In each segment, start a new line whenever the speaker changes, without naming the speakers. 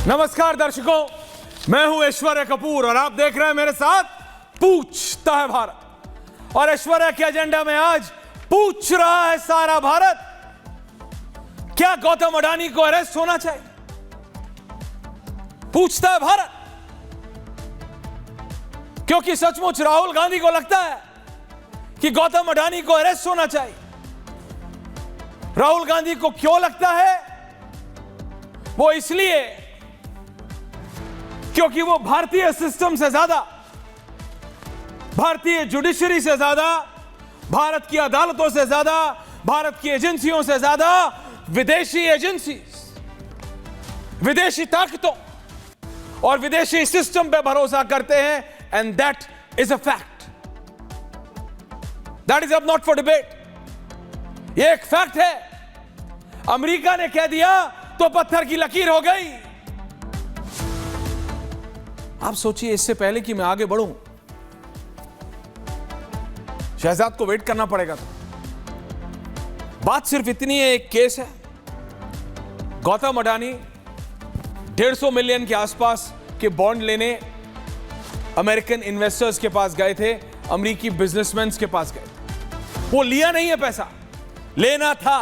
नमस्कार दर्शकों, मैं हूं ऐश्वर्या कपूर और आप देख रहे हैं मेरे साथ पूछता है भारत। और ऐश्वर्या के एजेंडा में आज पूछ रहा है सारा भारत, क्या गौतम अडानी को अरेस्ट होना चाहिए? पूछता है भारत, क्योंकि सचमुच राहुल गांधी को लगता है कि गौतम अडानी को अरेस्ट होना चाहिए। राहुल गांधी को क्यों लगता है? वो इसलिए क्योंकि वो भारतीय सिस्टम से ज्यादा, भारतीय जुडिशरी से ज्यादा, भारत की अदालतों से ज्यादा, भारत की एजेंसियों से ज्यादा विदेशी एजेंसी, विदेशी ताकतों और विदेशी सिस्टम पे भरोसा करते हैं। And that is a fact, that is अब नॉट फॉर डिबेट। ये एक फैक्ट है। अमेरिका ने कह दिया तो पत्थर की लकीर हो गई। आप सोचिए, इससे पहले कि मैं आगे बढ़ूं, शहजाद को वेट करना पड़ेगा। तो बात सिर्फ इतनी है, एक केस है। गौतम अडानी 150 मिलियन के आसपास के बॉन्ड लेने अमेरिकन इन्वेस्टर्स के पास गए थे, अमेरिकी बिजनेसमैन के पास गए थे। वो लिया नहीं है पैसा, लेना था,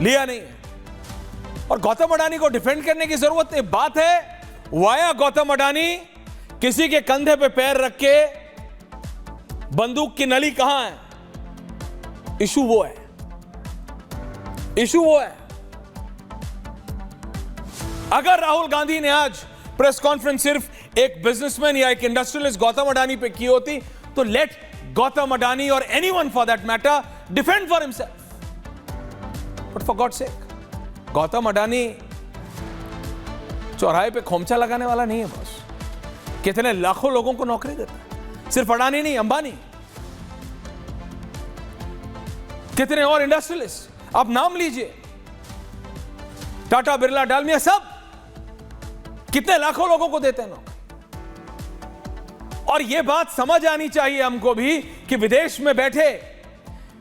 लिया नहीं है। और गौतम अडानी को डिफेंड करने की जरूरत नहीं। बात है वाया गौतम अडानी किसी के कंधे पे पैर रख के बंदूक की नली कहां है? इशू वो है, इशू वो है। अगर राहुल गांधी ने आज प्रेस कॉन्फ्रेंस सिर्फ एक बिजनेसमैन या एक इंडस्ट्रियलिस्ट गौतम अडानी पे की होती, तो लेट गौतम अडानी और anyone for that matter defend for himself. But for God sake, Gautam Adani चौराहे पे खोमचा लगाने वाला नहीं है बॉस। कितने लाखों लोगों को नौकरी देता है, सिर्फ अडानी नहीं, अंबानी, कितने और इंडस्ट्रियलिस्ट आप नाम लीजिए, टाटा, बिरला, डालमिया, सब कितने लाखों लोगों को देते हैं नौकरी। और यह बात समझ आनी चाहिए हमको भी कि विदेश में बैठे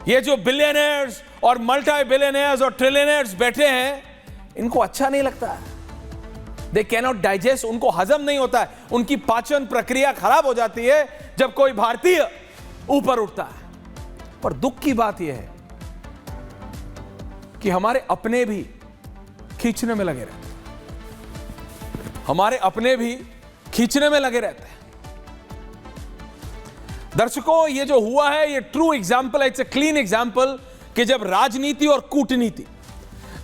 ये जो बिलियनर्स और मल्टी बिलियनर्स और ट्रिलियनर्स बैठे हैं, इनको अच्छा नहीं लगता है। They cannot digest, उनको हजम नहीं होता है, उनकी पाचन प्रक्रिया खराब हो जाती है जब कोई भारतीय ऊपर उठता है। पर दुख की बात यह है कि हमारे अपने भी खींचने में लगे रहते हैं, हमारे अपने भी खींचने में लगे रहते हैं। दर्शकों, ये जो हुआ है ये ट्रू एग्जाम्पल है, इट्स ए क्लीन एग्जाम्पल कि जब राजनीति और कूटनीति,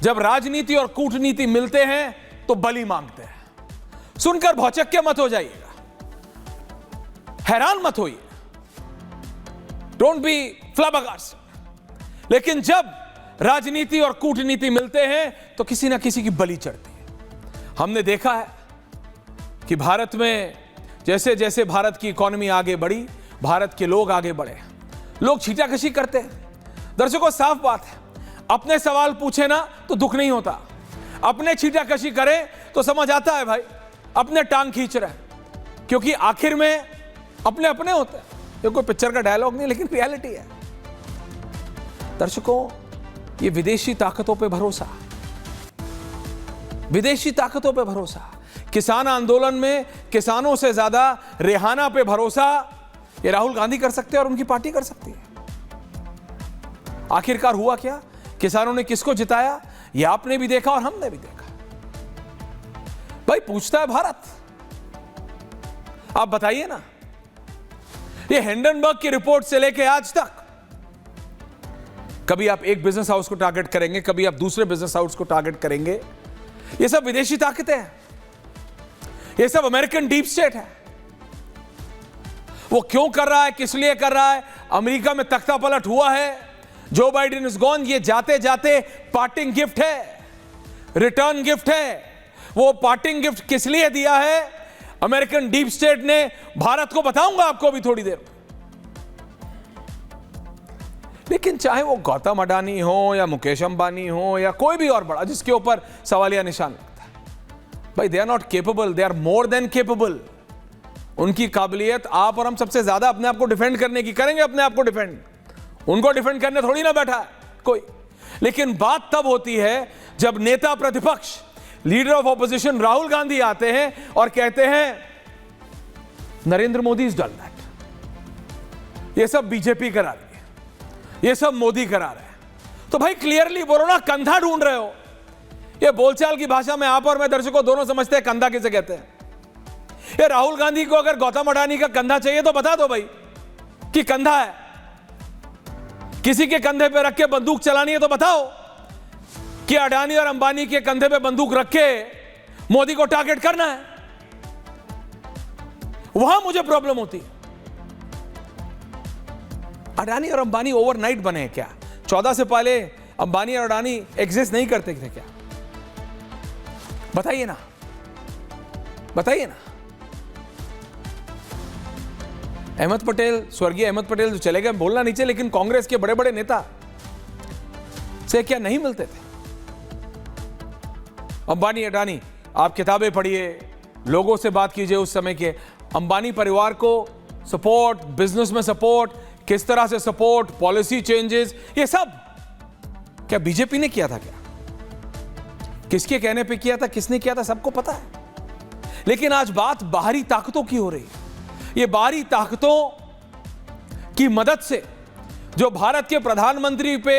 जब राजनीति और कूटनीति मिलते हैं तो बलि मांगते हैं। सुनकर भौचक्के मत हो जाइएगा, हैरान मत होइए, डोंट बी फ्लैबरगास्टेड। लेकिन जब राजनीति और कूटनीति मिलते हैं तो किसी ना किसी की बलि चढ़ती है। हमने देखा है कि भारत में जैसे जैसे भारत की इकोनॉमी आगे बढ़ी, भारत के लोग आगे बढ़े, लोग छींटाकशी करते हैं। दर्शकों, साफ बात है, अपने सवाल पूछे ना तो दुख नहीं होता, अपने छींटाकशी करें तो समझ आता है भाई अपने टांग खींच रहे हैं, क्योंकि आखिर में अपने अपने होते हैं। ये कोई पिक्चर का डायलॉग नहीं, लेकिन रियलिटी है। दर्शकों, ये विदेशी ताकतों पे भरोसा, विदेशी ताकतों पे भरोसा, किसान आंदोलन में किसानों से ज्यादा रेहाना पे भरोसा, ये राहुल गांधी कर सकते हैं और उनकी पार्टी कर सकती है। आखिरकार हुआ क्या? किसानों ने किसको जिताया? ये आपने भी देखा और हमने भी देखा। भाई, पूछता है भारत, आप बताइए ना, ये हिंडनबर्ग की रिपोर्ट से लेके आज तक कभी आप एक बिजनेस हाउस को टारगेट करेंगे, कभी आप दूसरे बिजनेस हाउस को टारगेट करेंगे। ये सब विदेशी ताकतें हैं, ये सब अमेरिकन डीप स्टेट है। वो क्यों कर रहा है, किस लिए कर रहा है? अमेरिका में तख्ता पलट हुआ है, जो बाइडेन इज गॉन, ये जाते जाते पार्टिंग गिफ्ट है, रिटर्न गिफ्ट है। वो पार्टिंग गिफ्ट किस लिए दिया है? अमेरिकन डीप स्टेट ने भारत को, बताऊंगा आपको भी थोड़ी देर। लेकिन चाहे वो गौतम अडानी हो या मुकेश अंबानी हो या कोई भी और बड़ा जिसके ऊपर सवालिया निशान लगता है, भाई they are not capable, they are more than capable. उनकी काबिलियत आप और हम सबसे ज्यादा अपने आप को डिफेंड करने की करेंगे, अपने आप को डिफेंड, उनको डिफेंड करने थोड़ी ना बैठा है कोई। लेकिन बात तब होती है जब नेता प्रतिपक्ष leader of opposition Rahul Gandhi आते हैं और कहते हैं Narendra Modi is done that, ये सब बीजेपी करा रही है, ये सब मोदी करा रहे हैं। तो भाई क्लियरली बोलो ना, कंधा ढूंढ रहे हो। ये बोलचाल की भाषा में आप और मैं दर्शकों दोनों समझते हैं कंधा किसे कहते हैं। ये राहुल गांधी को अगर गौतम अडानी का कंधा चाहिए तो बता दो भाई कि कंधा है। किसी के कंधे पे रख के बंदूक चलानी है तो बताओ कि अडानी और अंबानी के कंधे पे बंदूक रख के मोदी को टारगेट करना है। वहां मुझे प्रॉब्लम होती है। अडानी और अंबानी ओवरनाइट बने हैं क्या? 14 से पहले अंबानी और अडानी एग्जिस्ट नहीं करते थे क्या? बताइए ना, बताइए ना। अहमद पटेल, स्वर्गीय अहमद पटेल जो चले गए, बोलना नहीं चाहिए, लेकिन कांग्रेस के बड़े बड़े नेता से क्या नहीं मिलते थे? अंबानी अडानी, आप किताबें पढ़िए, लोगों से बात कीजिए उस समय के। अंबानी परिवार को सपोर्ट, बिजनेस में सपोर्ट, किस तरह से सपोर्ट, पॉलिसी चेंजेस, ये सब क्या बीजेपी ने किया था क्या? किसके कहने पे किया था, किसने किया था, सबको पता है। लेकिन आज बात बाहरी ताकतों की हो रही है। ये बाहरी ताकतों की मदद से जो भारत के प्रधानमंत्री पे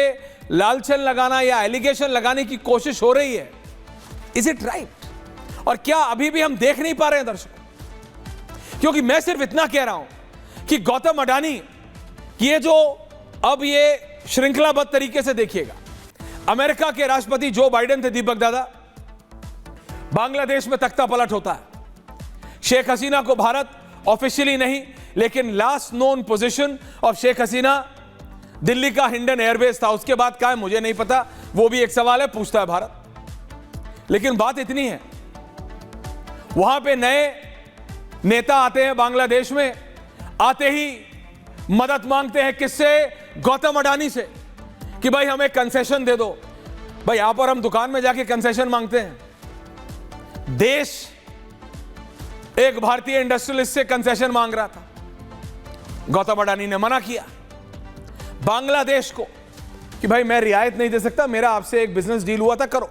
लालछन लगाना या एलिगेशन लगाने की कोशिश हो रही है, इज इट राइट? और क्या अभी भी हम देख नहीं पा रहे हैं दर्शकों? क्योंकि मैं सिर्फ इतना कह रहा हूं कि गौतम अडानी ये जो अब ये श्रृंखलाबद्ध तरीके से देखिएगा, अमेरिका के राष्ट्रपति जो बाइडेन थे, दीपक दादा, बांग्लादेश में तख्ता पलट होता है। शेख हसीना को भारत ऑफिशियली नहीं, लेकिन last known position of Sheikh Hasina Delhi का हिंडन एयरबेस था। उसके बाद क्या है मुझे नहीं पता, वो भी एक सवाल है, पूछता है भारत। लेकिन बात इतनी है, वहां पे नए नेता आते हैं बांग्लादेश में, आते ही मदद मांगते हैं किससे? गौतम अडानी से, कि भाई हमें कंसेशन दे दो। भाई आप और हम दुकान में जाके कंसेशन मांगते हैं। देश एक भारतीय इंडस्ट्रियलिस्ट से कंसेशन मांग रहा था, गौतम अडानी ने मना किया बांग्लादेश को कि भाई मैं रियायत नहीं दे सकता, मेरा आपसे एक बिजनेस डील हुआ था, करो।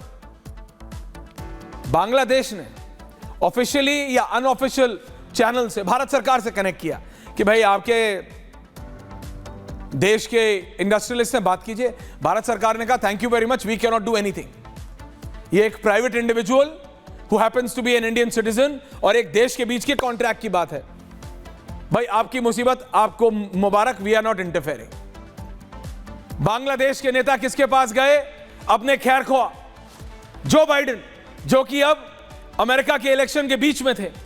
बांग्लादेश ने ऑफिशियली या अनऑफिशियल चैनल से भारत सरकार से कनेक्ट किया कि भाई आपके देश के इंडस्ट्रियलिस्ट से बात कीजिए। भारत सरकार ने कहा thank you very much, we can not do anything. ये एक private individual who happens to be an Indian citizen और एक देश के बीच के कॉन्ट्रैक्ट की बात है। भाई आपकी मुसीबत, आपको मुबारक, we are not interfering. Bangladesh के नेता किसके पास गए? अपने खैर ख्वाह जो बाइडेन, जो कि अब अमेरिका के इलेक्शन के बीच में थे।